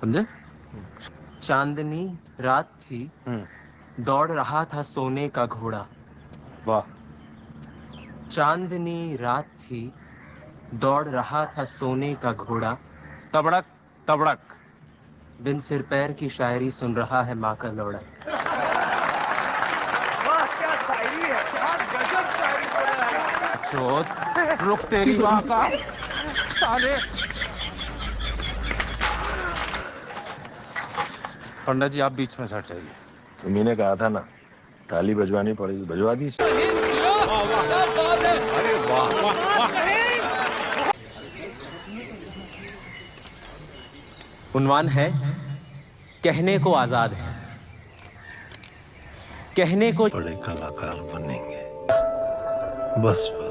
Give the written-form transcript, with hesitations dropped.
समझे? चांदनी रात थी, दौड़ रहा था सोने का घोड़ा। वाह। चांदनी रात थी, दौड़ रहा था सोने का घोड़ा। तबड़क तबड़क। बिन सिर पैर की शायरी सुन रहा है माँ का लौड़ा। वाह क्या शायरी है, क्या गजब शायरी बोला है। चोद रुक तेरी माँ का साले। पंडित जी आप बीच में सट जाइए। तुम्ही ने कहा था ना ताली बजवानी पड़ेगी, बजवा दी। अरे वाह वाह। उन्वान है कहने को आजाद है, कहने को बड़े कलाकार बनेंगे, बस बस।